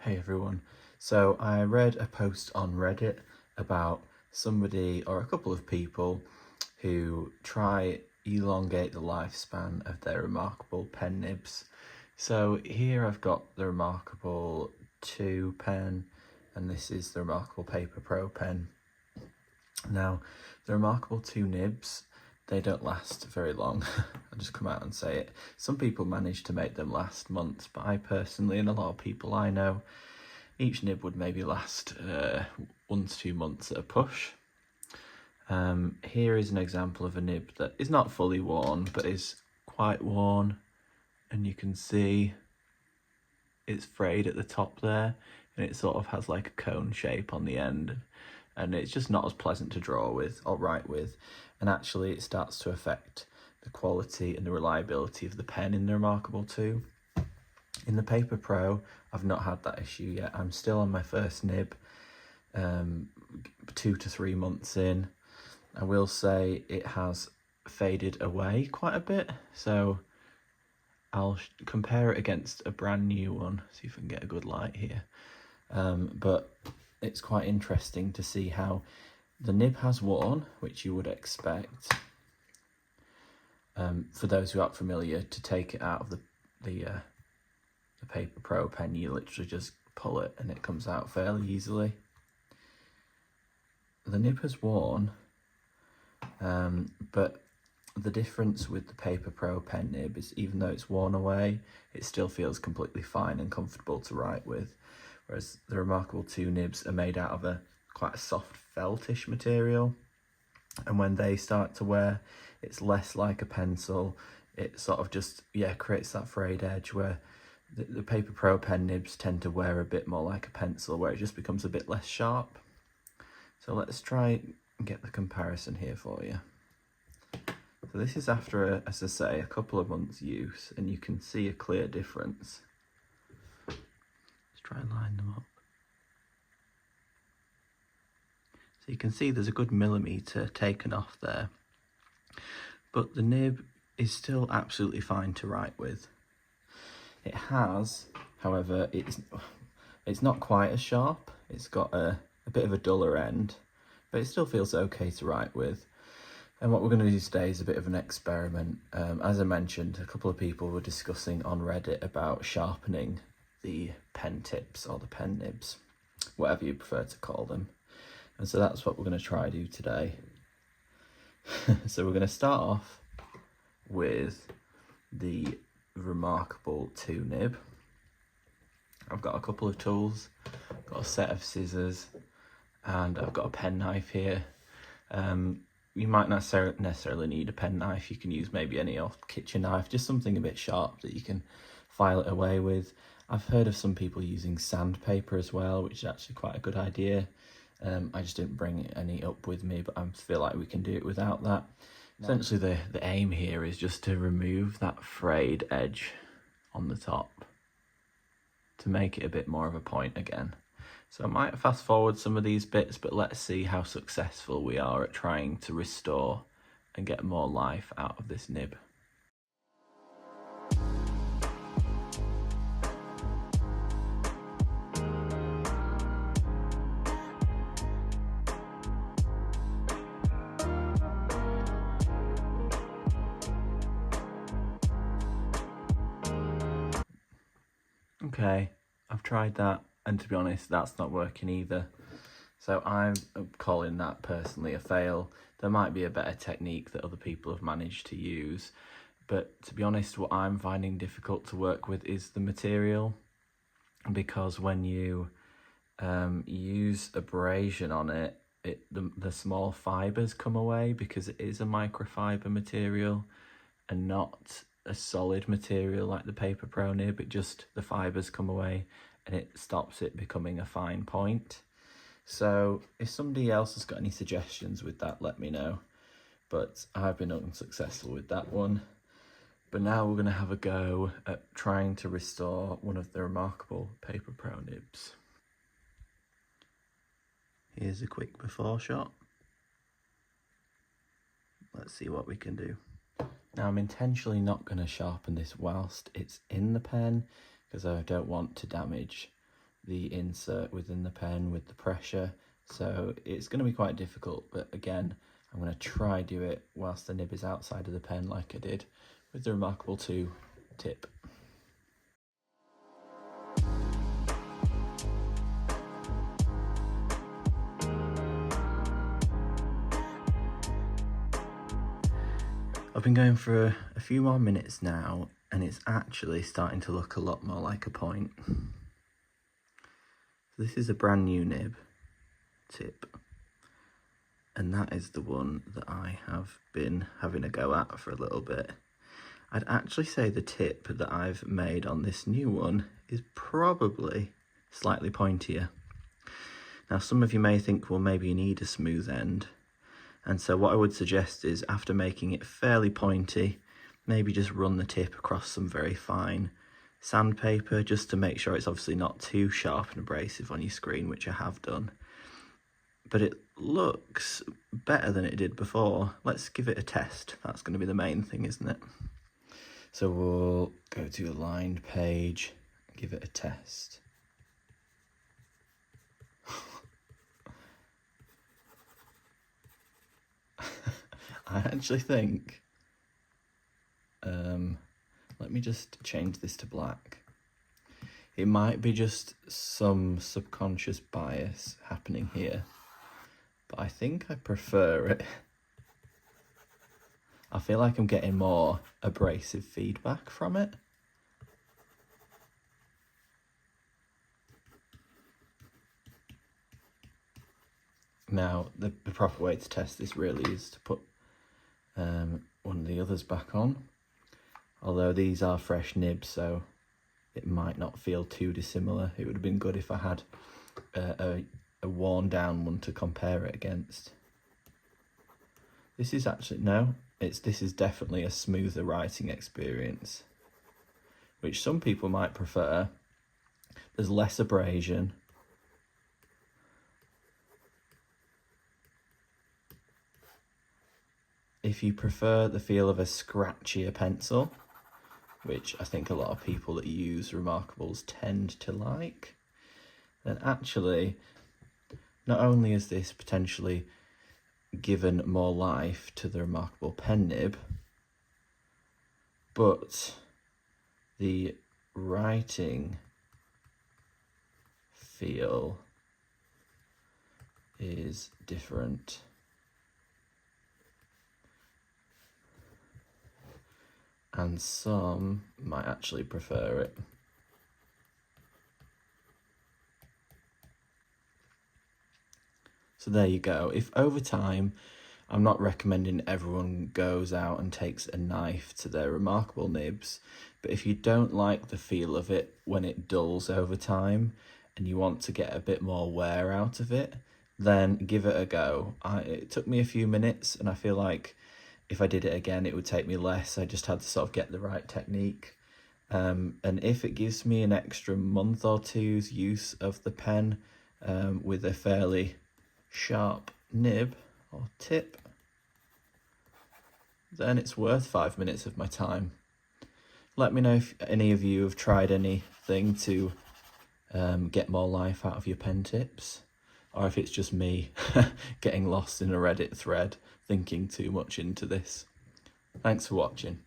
Hey everyone. So I read a post on Reddit about somebody or a couple of people who try elongate the lifespan of their reMarkable pen nibs. So here I've got the reMarkable 2 pen and this is the reMarkable Paper Pro pen. Now the reMarkable 2 nibs, they don't last very long. I'll just come out and say it. Some people manage to make them last months, but I personally, and a lot of people I know, each nib would maybe last 1 to 2 months at a push. Here is an example of a nib that is not fully worn, but is quite worn. And you can see it's frayed at the top there, and it sort of has like a cone shape on the end. And it's just not as pleasant to draw with or write with. And actually it starts to affect the quality and the reliability of the pen in the reMarkable 2. In the Paper Pro, I've not had that issue yet. I'm still on my first nib, 2 to 3 months in. I will say it has faded away quite a bit. So I'll compare it against a brand new one, see if I can get a good light here. But it's quite interesting to see how the nib has worn, which you would expect. For those who aren't familiar, to take it out of the Paper Pro pen, you literally just pull it and it comes out fairly easily. The nib has worn, but the difference with the Paper Pro pen nib is even though it's worn away, it still feels completely fine and comfortable to write with. Whereas the reMarkable 2 nibs are made out of quite a soft feltish material, and when they start to wear, it's less like a pencil. It sort of just creates that frayed edge, where the Paper Pro pen nibs tend to wear a bit more like a pencil, where it just becomes a bit less sharp. So let's try and get the comparison here for you. So this is after, as I say, a couple of months use, and you can see a clear difference. Let's try and line them up. So you can see there's a good millimetre taken off there, but the nib is still absolutely fine to write with. It has, however, it's not quite as sharp. It's got a bit of a duller end, but it still feels okay to write with. And what we're going to do today is a bit of an experiment. As I mentioned, a couple of people were discussing on Reddit about sharpening the pen tips or the pen nibs, whatever you prefer to call them. And so that's what we're going to try to do today. So we're going to start off with the reMarkable 2 nib. I've got a couple of tools, got a set of scissors, and I've got a pen knife here. You might not necessarily need a pen knife. You can use maybe any old kitchen knife, just something a bit sharp that you can file it away with. I've heard of some people using sandpaper as well, which is actually quite a good idea. I just didn't bring any up with me, but I feel like we can do it without that. Essentially the aim here is just to remove that frayed edge on the top to make it a bit more of a point again. So I might fast forward some of these bits, but let's see how successful we are at trying to restore and get more life out of this nib. Okay, I've tried that, and to be honest, that's not working either. So I'm calling that personally a fail. There might be a better technique that other people have managed to use, but to be honest, what I'm finding difficult to work with is the material, because when you use abrasion on it, the small fibres come away, because it is a microfiber material and not a solid material like the Paper Pro nib. It just, the fibres come away and it stops it becoming a fine point. So if somebody else has got any suggestions with that, let me know. But I've been unsuccessful with that one. But now we're going to have a go at trying to restore one of the reMarkable Paper Pro nibs. Here's a quick before shot. Let's see what we can do. Now I'm intentionally not going to sharpen this whilst it's in the pen, because I don't want to damage the insert within the pen with the pressure, so it's going to be quite difficult, but again, I'm going to try do it whilst the nib is outside of the pen like I did with the reMarkable 2 tip. I've been going for a few more minutes now, and it's actually starting to look a lot more like a point. This is a brand new nib tip, and that is the one that I have been having a go at for a little bit. I'd actually say the tip that I've made on this new one is probably slightly pointier. Now, some of you may think, well, maybe you need a smooth end. And so what I would suggest is, after making it fairly pointy, maybe just run the tip across some very fine sandpaper, just to make sure it's obviously not too sharp and abrasive on your screen, which I have done. But it looks better than it did before. Let's give it a test. That's going to be the main thing, isn't it? So we'll go to a lined page, give it a test. I actually think, let me just change this to black. It might be just some subconscious bias happening here, but I think I prefer it. I feel like I'm getting more abrasive feedback from it. Now, the proper way to test this really is to put one of the others back on, although these are fresh nibs, so it might not feel too dissimilar. It would have been good if I had a worn down one to compare it against. This is actually, no, this is definitely a smoother writing experience, which some people might prefer. There's less abrasion. If you prefer the feel of a scratchier pencil, which I think a lot of people that use reMarkables tend to like, then actually, not only is this potentially given more life to the reMarkable pen nib, but the writing feel is different. And some might actually prefer it. So there you go. If over time, I'm not recommending everyone goes out and takes a knife to their reMarkable nibs, but if you don't like the feel of it when it dulls over time and you want to get a bit more wear out of it, then give it a go. It took me a few minutes, and I feel like if I did it again, it would take me less. I just had to sort of get the right technique. And if it gives me an extra month or two's use of the pen with a fairly sharp nib or tip, then it's worth 5 minutes of my time. Let me know if any of you have tried anything to get more life out of your pen tips, or if it's just me getting lost in a Reddit thread thinking too much into this. Thanks for watching.